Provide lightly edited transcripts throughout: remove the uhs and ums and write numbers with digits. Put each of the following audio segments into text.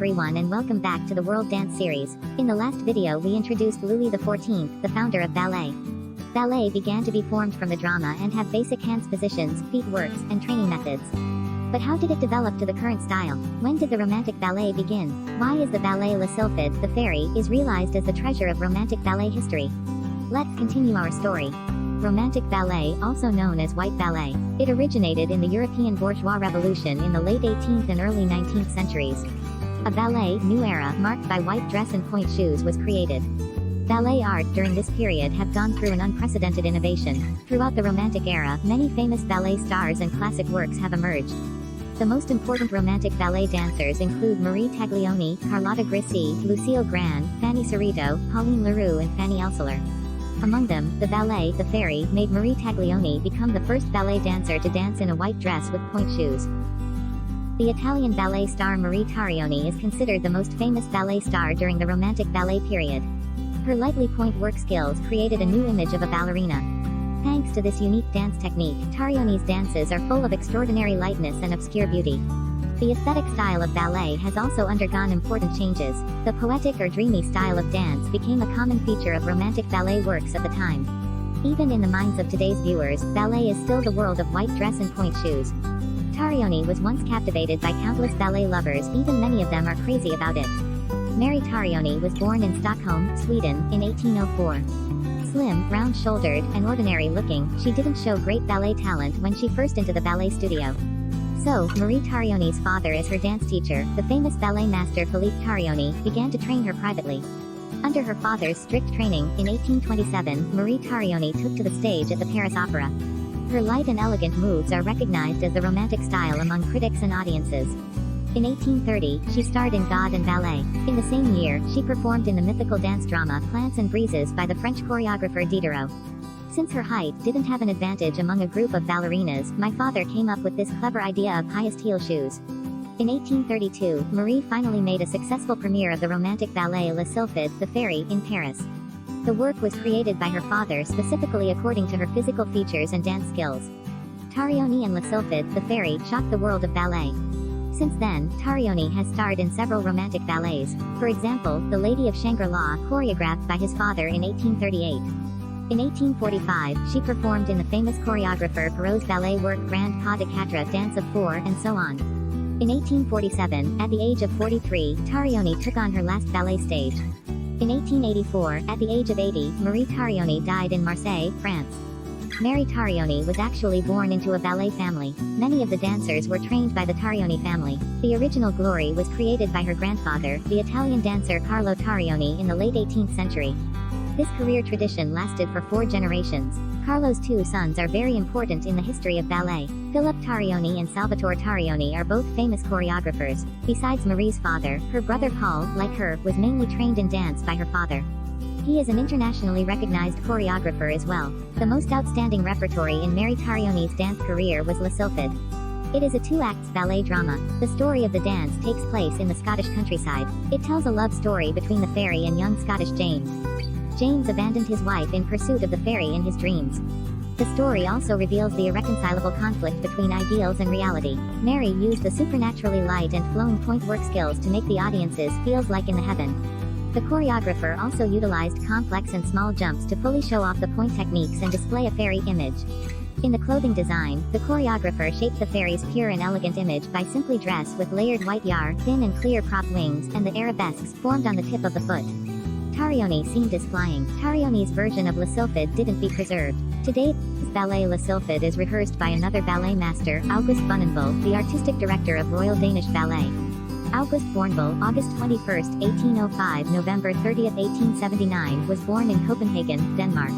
everyone and welcome back to the World Dance Series. In the last video we introduced Louis XIV, the founder of ballet. Ballet began to be formed from the drama and have basic hands positions, feet works, and training methods. But how did it develop to the current style? When did the Romantic Ballet begin? Why is the ballet Le Sylphide, the fairy, is realized as the treasure of Romantic ballet history? Let's continue our story. Romantic ballet, also known as white ballet. It originated in the European bourgeois revolution in the late 18th and early 19th centuries. A ballet, new era, marked by white dress and point shoes was created. Ballet art during this period have gone through an unprecedented innovation. Throughout the Romantic era, many famous ballet stars and classic works have emerged. The most important Romantic ballet dancers include Marie Tarioni, Carlotta Grisi, Lucille Gran, Fanny Cerrito, Pauline Leroux and Fanny Elssler. Among them, the ballet, The Fairy, made Marie Taglioni become the first ballet dancer to dance in a white dress with point shoes. The Italian ballet star Marie Tarioni is considered the most famous ballet star during the Romantic ballet period. Her lightly point work skills created a new image of a ballerina. Thanks to this unique dance technique, Tarioni's dances are full of extraordinary lightness and obscure beauty. The aesthetic style of ballet has also undergone important changes. The poetic or dreamy style of dance became a common feature of Romantic ballet works at the time. Even in the minds of today's viewers, ballet is still the world of white dress and point shoes. Tarioni was once captivated by countless ballet lovers, even many of them are crazy about it. Marie Tarioni was born in Stockholm, Sweden, in 1804. Slim, round-shouldered, and ordinary-looking, she didn't show great ballet talent when she first entered the ballet studio. So, Marie Tarioni's father as her dance teacher, the famous ballet master Philip Taglioni, began to train her privately. Under her father's strict training, in 1827, Marie Tarioni took to the stage at the Paris Opera. Her light and elegant moves are recognized as the Romantic style among critics and audiences. In 1830, she starred in God and Ballet. In the same year, she performed in the mythical dance drama Plants and Breezes by the French choreographer Diderot. Since her height didn't have an advantage among a group of ballerinas, my father came up with this clever idea of highest heel shoes. In 1832, Marie finally made a successful premiere of the Romantic ballet Le Sylphide, the Fairy, in Paris. The work was created by her father specifically according to her physical features and dance skills. Tarioni and Le Sylphide, the Fairy, shocked the world of ballet. Since then, Tarioni has starred in several Romantic ballets, for example, The Lady of Shangri-La, choreographed by his father in 1838. In 1845, she performed in the famous choreographer Perrault's Ballet Work Grand Pas de Quatre Dance of Four and so on. In 1847, at the age of 43, Tarioni took on her last ballet stage. In 1884, at the age of 80, Marie Tarioni died in Marseille, France. Marie Tarioni was actually born into a ballet family. Many of the dancers were trained by the Tarioni family. The original glory was created by her grandfather, the Italian dancer Carlo Tarioni in the late 18th century. This career tradition lasted for 4 generations. Carlo's 2 sons are very important in the history of ballet. Philip Taglioni and Salvatore Tarioni are both famous choreographers. Besides Marie's father, her brother Paul, like her, was mainly trained in dance by her father. He is an internationally recognized choreographer as well. The most outstanding repertory in Marie Tarioni's dance career was Le Sylphide. It is a 2-act ballet drama. The story of the dance takes place in the Scottish countryside. It tells a love story between the fairy and young Scottish James. James abandoned his wife in pursuit of the fairy in his dreams. The story also reveals the irreconcilable conflict between ideals and reality. Mary used the supernaturally light and flowing point work skills to make the audiences feel like in the heaven. The choreographer also utilized complex and small jumps to fully show off the point techniques and display a fairy image. In the clothing design, the choreographer shaped the fairy's pure and elegant image by simply dress with layered white yarn, thin and clear prop wings, and the arabesques formed on the tip of the foot. Tarioni seemed as flying. Tarioni's version of Le Sylphide didn't be preserved. Today, this ballet Le Sylphide is rehearsed by another ballet master, August Bournonville, the artistic director of Royal Danish Ballet. August Bournonville, August 21, 1805, November 30, 1879, was born in Copenhagen, Denmark.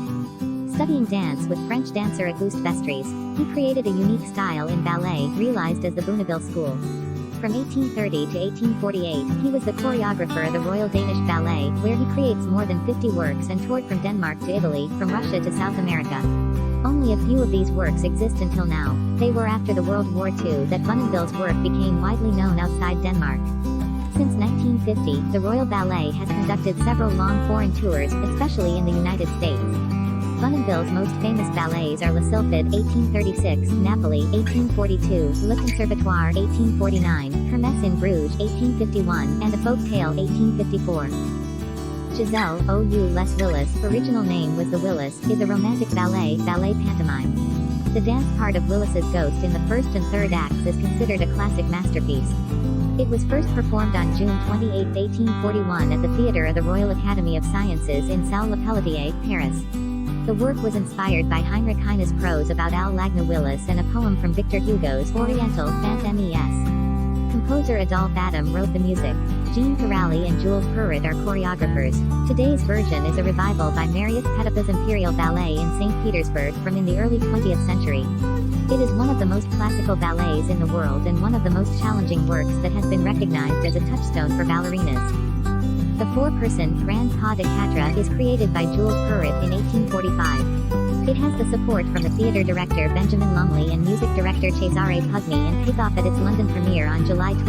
Studying dance with French dancer Auguste Vestries, he created a unique style in ballet, realized as the Bournonville School. From 1830 to 1848, he was the choreographer of the Royal Danish Ballet, where he creates more than 50 works and toured from Denmark to Italy, from Russia to South America. Only a few of these works exist until now. They were after the World War II that Bournonville's work became widely known outside Denmark. Since 1950, the Royal Ballet has conducted several long foreign tours, especially in the United States. Bournonville's most famous ballets are La Sylphide, 1836, Napoli, 1842, Le Conservatoire, 1849, Hermès in Bruges, 1851, and A Folk Tale, 1854. Giselle, O.U. Les Willis, original name was The Willis, is a romantic ballet pantomime. The dance part of Willis's Ghost in the first and third acts is considered a classic masterpiece. It was first performed on June 28, 1841 at the Theatre of the Royal Academy of Sciences in Salle Le Pelletier, Paris. The work was inspired by Heinrich Heine's prose about Al-Lagna Willis and a poem from Victor Hugo's Oriental, Fant Mes. Composer Adolphe Adam wrote the music. Jean Corrali and Jules Perret are choreographers. Today's version is a revival by Marius Petipa's Imperial Ballet in St. Petersburg from in the early 20th century. It is one of the most classical ballets in the world and one of the most challenging works that has been recognized as a touchstone for ballerinas. The four-person Grand Pas de Quatre is created by Jules Perret in 1845. It has the support from the theatre director Benjamin Lumley and music director Cesare Pugni and kicked off at its London premiere on July 12,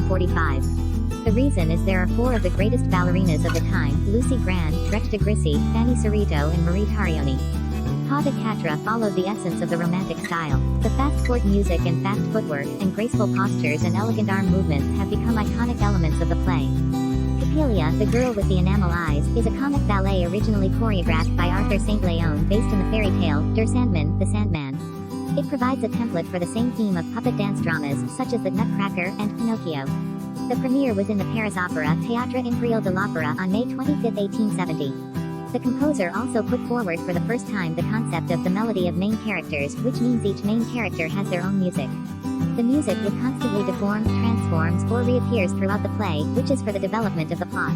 1845. The reason is there are four of the greatest ballerinas of the time, Lucy Grand, Gretche de Grissy, Fanny Cerrito and Marie Tarioni. Pas de Quatre followed the essence of the Romantic style. The fast court music and fast footwork, and graceful postures and elegant arm movements have become iconic elements of the play. Coppelia, the Girl with the Enamel Eyes, is a comic ballet originally choreographed by Arthur St. Leon based on the fairy tale, Der Sandman, The Sandman. It provides a template for the same theme of puppet dance dramas, such as The Nutcracker and Pinocchio. The premiere was in the Paris Opera, Théâtre Impérial de l'Opéra on May 25, 1870. The composer also put forward for the first time the concept of the melody of main characters, which means each main character has their own music. The music will constantly deforms, transforms, or reappears throughout the play, which is for the development of the plot.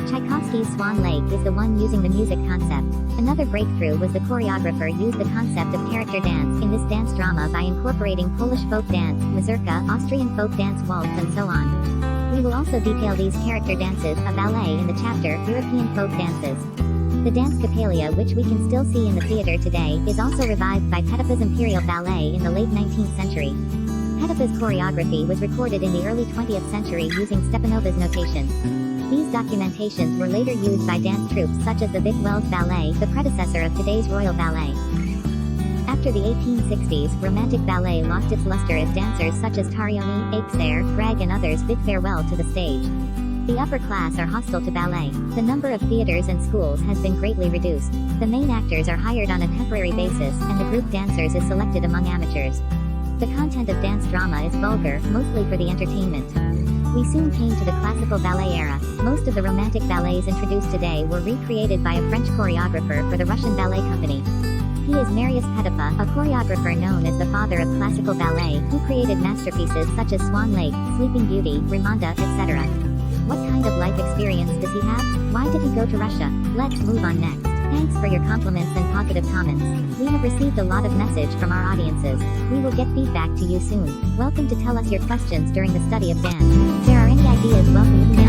Tchaikovsky's Swan Lake is the one using the music concept. Another breakthrough was the choreographer used the concept of character dance in this dance drama by incorporating Polish folk dance, mazurka, Austrian folk dance waltz and so on. We will also detail these character dances, a ballet in the chapter, European folk dances. The dance Coppelia, which we can still see in the theater today, is also revived by Petipa's Imperial Ballet in the late 19th century. Petipa's choreography was recorded in the early 20th century using Stepanova's notation. These documentations were later used by dance troupes such as the Vic Wells Ballet, the predecessor of today's Royal Ballet. After the 1860s, Romantic Ballet lost its luster as dancers such as Tarioni, Aixer, Gregg and others bid farewell to the stage. The upper class are hostile to ballet. The number of theaters and schools has been greatly reduced. The main actors are hired on a temporary basis, and the group dancers is selected among amateurs. The content of dance drama is vulgar, mostly for the entertainment. We soon came to the classical ballet era. Most of the romantic ballets introduced today were recreated by a French choreographer for the Russian Ballet Company. He is Marius Petipa, a choreographer known as the father of classical ballet, who created masterpieces such as Swan Lake, Sleeping Beauty, Rimonda, etc. What kind of life experience does he have? Why did he go to Russia? Let's move on next. Thanks for your compliments and positive comments. We have received a lot of message from our audiences. We will get feedback to you soon. Welcome to tell us your questions during the study of dance. If there are any ideas, welcome email